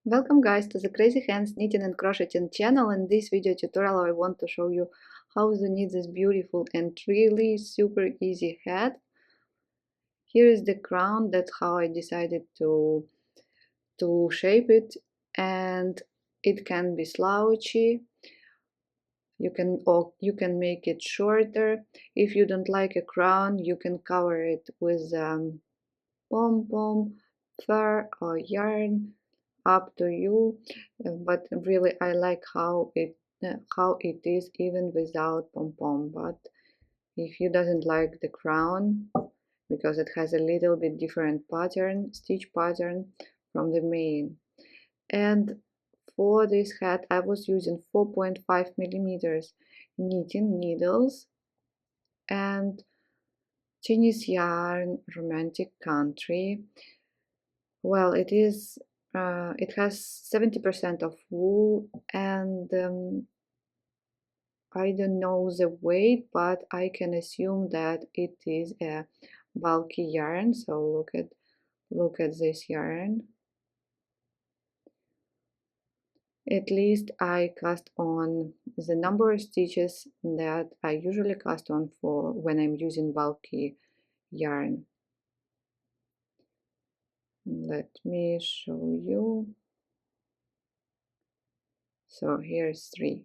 Welcome guys to the Crazy Hands Knitting and Crocheting channel. In this video tutorial I want to show you how to knit this beautiful and really super easy hat. Here is the crown. That's how I decided to shape it, and it can be slouchy. You can make it shorter. If you don't like a crown, you can cover it with pom-pom, fur or yarn, up to you. But really I like how it is even without pom-pom. But if you doesn't like the crown, because it has a little bit different pattern, stitch pattern from the main. And for this hat I was using 4.5 millimeters knitting needles and Chinese yarn Romantic Country. Well, it has 70% of wool, and I don't know the weight, but I can assume that it is a bulky yarn. So look at this yarn. At least I cast on the number of stitches that I usually cast on for when I'm using bulky yarn. Let me show you. So here's 3.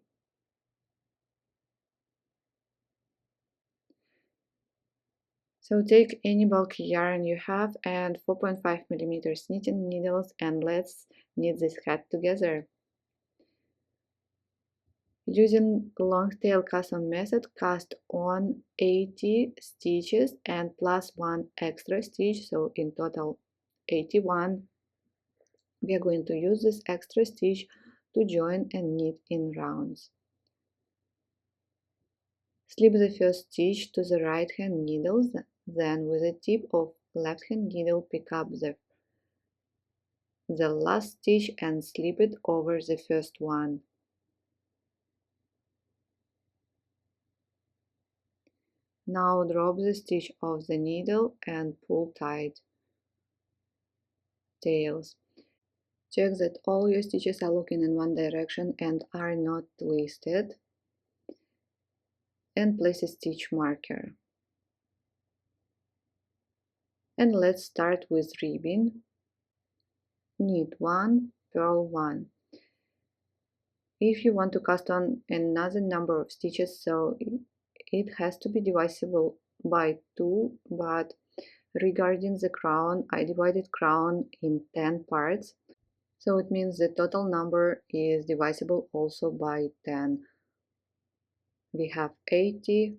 So take any bulky yarn you have and 4.5 millimeters knitting needles, and let's knit this hat together. Using long tail cast on method, cast on 80 stitches and plus 1 extra stitch, so in total 81. We are going to use this extra stitch to join and knit in rounds. Slip the first stitch to the right hand needle, then with the tip of left hand needle pick up the last stitch and slip it over the first one. Now drop the stitch off the needle and pull tight. Tails. Check that all your stitches are looking in one direction and are not twisted, and place a stitch marker. And let's start with ribbing. Knit 1, purl 1. If you want to cast on another number of stitches, so it has to be divisible by 2, but regarding the crown, I divided crown in 10 parts, so it means the total number is divisible also by 10. We have 80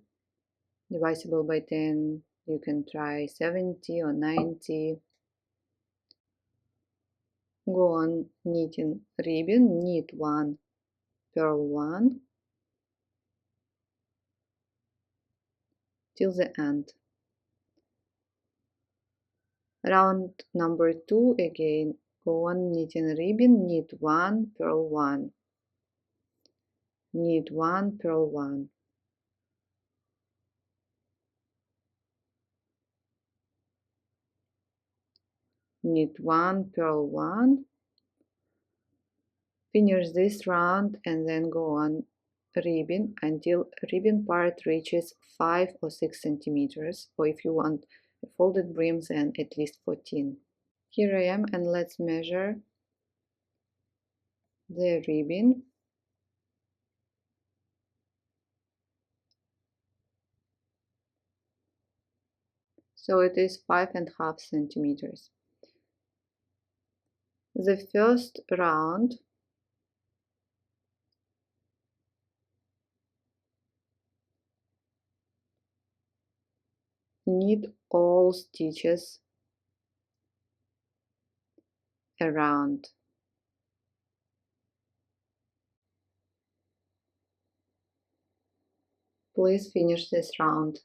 divisible by 10, you can try 70 or 90. Go on knitting ribbon, knit 1, purl 1 till the end. Round number 2 again, go on knitting ribbon, knit 1, purl 1, knit 1, purl 1. Knit 1, purl 1. Finish this round and then go on ribbing until ribbon part reaches 5 or 6 centimeters, or if you want a folded brim, then at least 14. Here I am, and let's measure the ribbon. So it is 5.5 centimeters. The first round knit all stitches around. Please finish this round.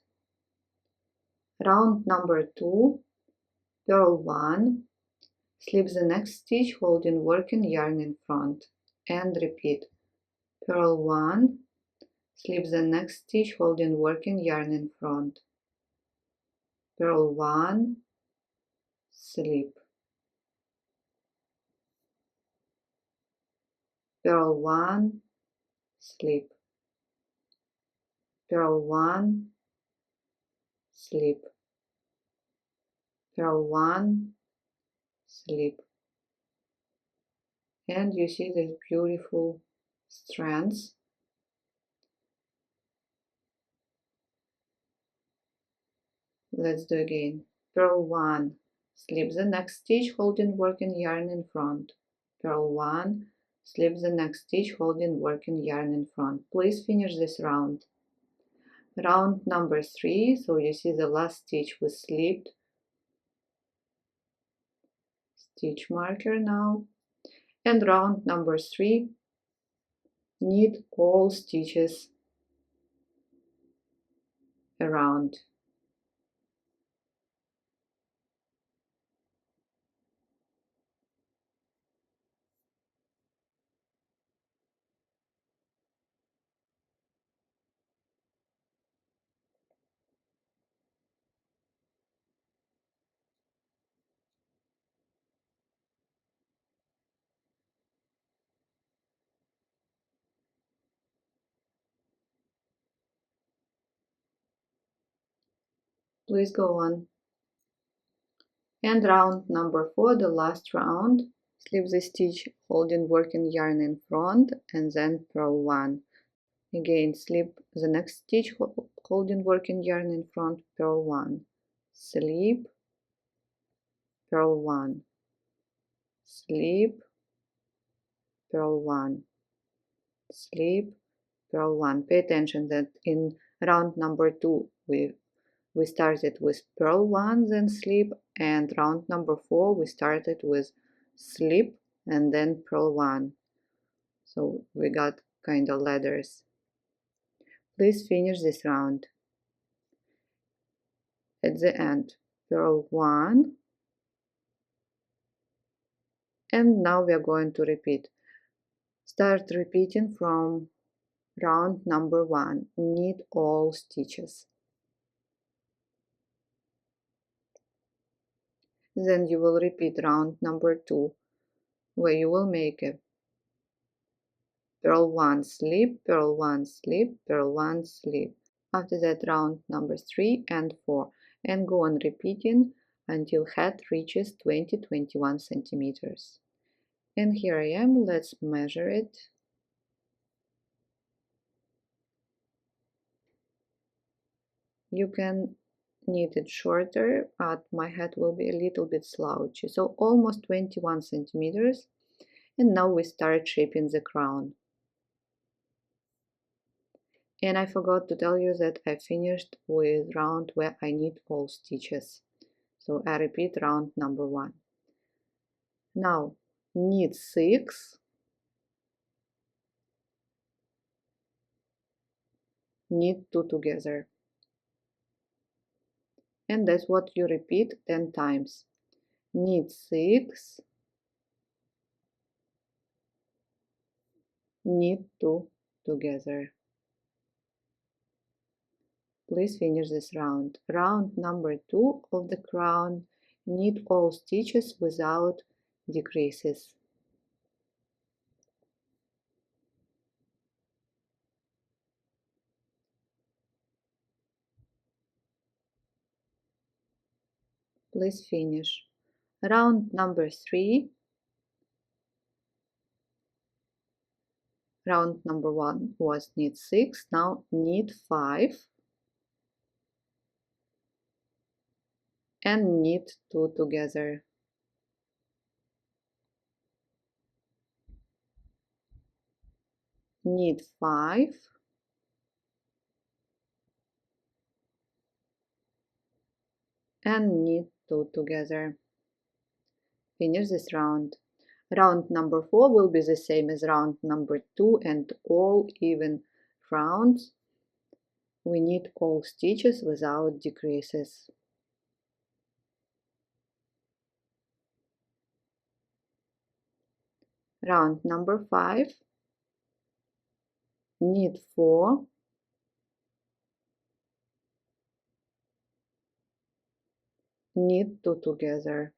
Round number 2, purl 1, slip the next stitch holding working yarn in front, and repeat. Purl 1, slip the next stitch holding working yarn in front, purl 1, slip. purl 1, sleep, purl 1, sleep, purl 1, sleep. And you see these beautiful strands. Let's do again. Purl 1, slip the next stitch holding working yarn in front. Purl 1, slip the next stitch holding working yarn in front. Please finish this round. Round number 3, so you see the last stitch was slipped. Stitch marker now. And round number 3, knit all stitches around. Please go on. And round number 4, the last round, slip the stitch holding working yarn in front and then purl 1. Again, slip the next stitch holding working yarn in front, purl 1. Slip, purl 1. Slip, purl 1. Slip, purl 1. Pay attention that in round number 2 we started with purl 1, then slip, and round number 4 we started with slip and then purl 1. So we got kind of ladders. Please finish this round. At the end, purl 1, and now we are going to repeat. Start repeating from round number 1. Knit all stitches. Then you will repeat round number 2, where you will make a purl 1, slip, purl 1, slip, purl 1, slip. After that, round number 3 and 4, and go on repeating until head reaches 20-21 centimeters. And here I am. Let's measure it. You can knit it shorter, but my head will be a little bit slouchy, so almost 21 centimeters. And now we start shaping the crown. And I forgot to tell you that I finished with round where I knit all stitches. So I repeat round number 1. Now knit 6, knit 2 together. And that's what you repeat 10 times. Knit 6, knit 2 together. Please finish this round. Round number 2 of the crown, knit all stitches without decreases. Please finish. Round number 3. Round number 1 was knit 6, now knit 5 and knit 2 together. Knit 5 and knit 2 together. Finish this round. Round number 4 will be the same as round number 2, and all even rounds we knit all stitches without decreases. Round number 5, knit 4, knit 2 together,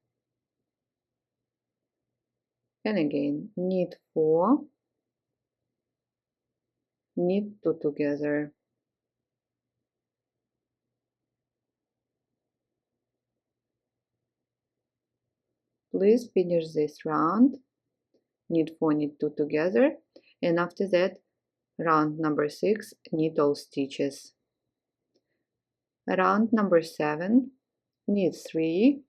and again knit 4, knit two together. Please finish this round, knit 4, knit 2 together, and after that, round number 6, knit all stitches. Round number 7, knit 3,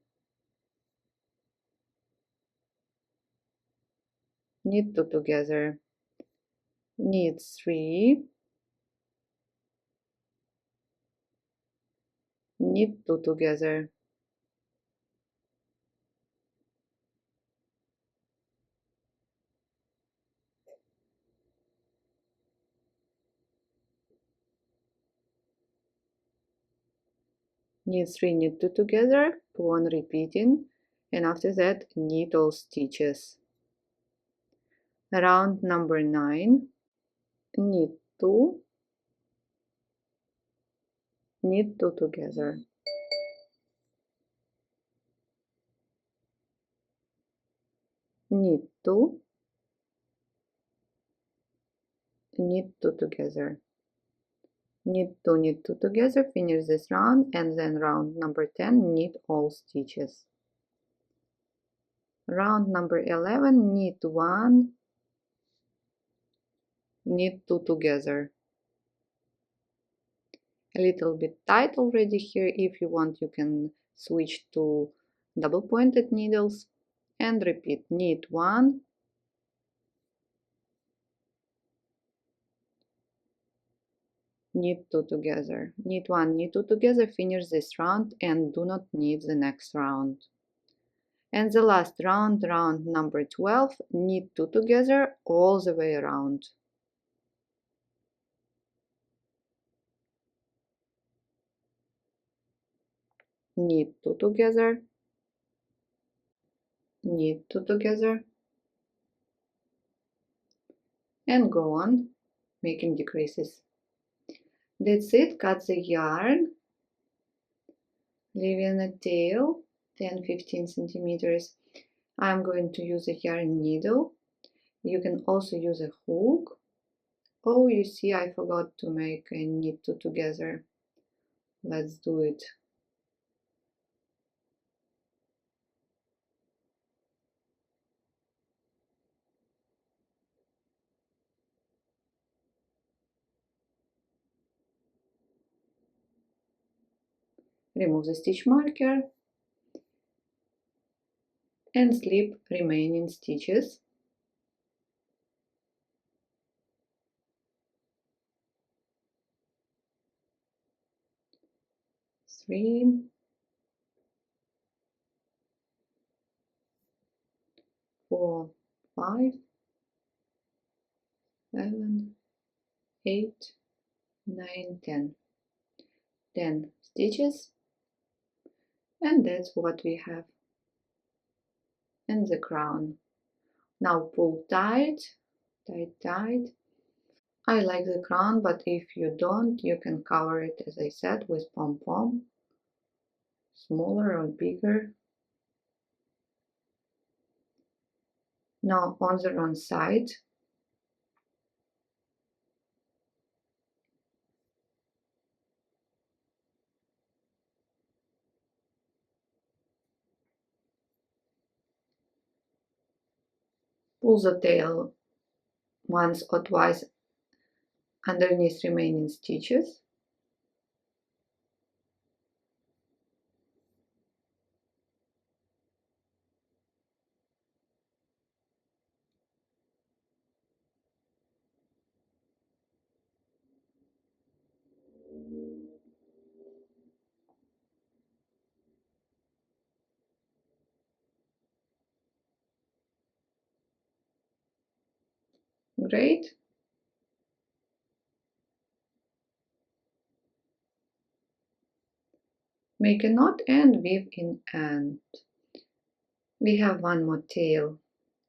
knit 2 together, knit 3, knit 2 together, knit 3, knit 2 together, go on repeating, and after that knit all stitches. Round number 9, knit 2, knit 2 together, knit 2, knit 2 together, knit 2, knit 2 together, finish this round, and then round number 10, knit all stitches. Round number 11, knit 1, knit 2 together. A little bit tight already here. If you want, you can switch to double pointed needles and repeat. Knit 1, knit 2 together, knit 1, knit 2 together, finish this round and do not knit the next round. And the last round, round number 12, knit 2 together all the way around. Knit 2 together, knit 2 together, and go on making decreases. That's it. Cut the yarn, leaving a tail 10-15 centimeters. I'm going to use a yarn needle. You can also use a hook. Oh, you see, I forgot to make a knit 2 together. Let's do it. Remove the stitch marker and slip remaining stitches. Three, 4, 5, 7, 8, 9, 10. 10 stitches, and that's what we have. And the crown. Now pull tight, tight, tight. I like the crown, but if you don't, you can cover it, as I said, with pom-pom, smaller or bigger. Now on the wrong side, pull the tail once or twice underneath remaining stitches. Great. Make a knot and weave in end. We have one more tail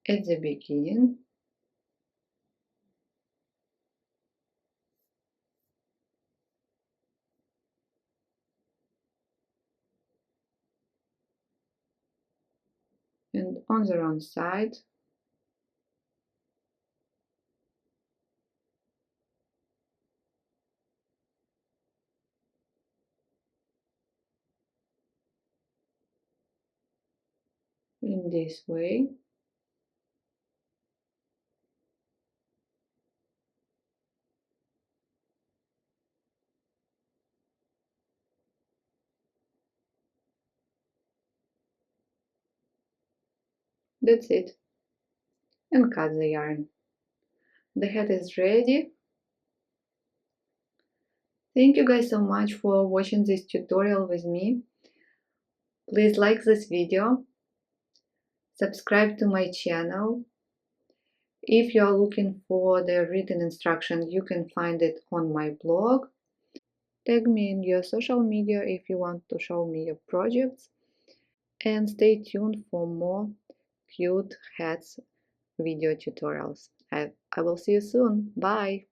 at the beginning. And on the wrong side, in this way. That's it. And cut the yarn. The hat is ready. Thank you guys so much for watching this tutorial with me. Please like this video, subscribe to my channel. If you are looking for the written instruction, you can find it on my blog. Tag me in your social media if you want to show me your projects. And stay tuned for more cute hats video tutorials. I will see you soon. Bye!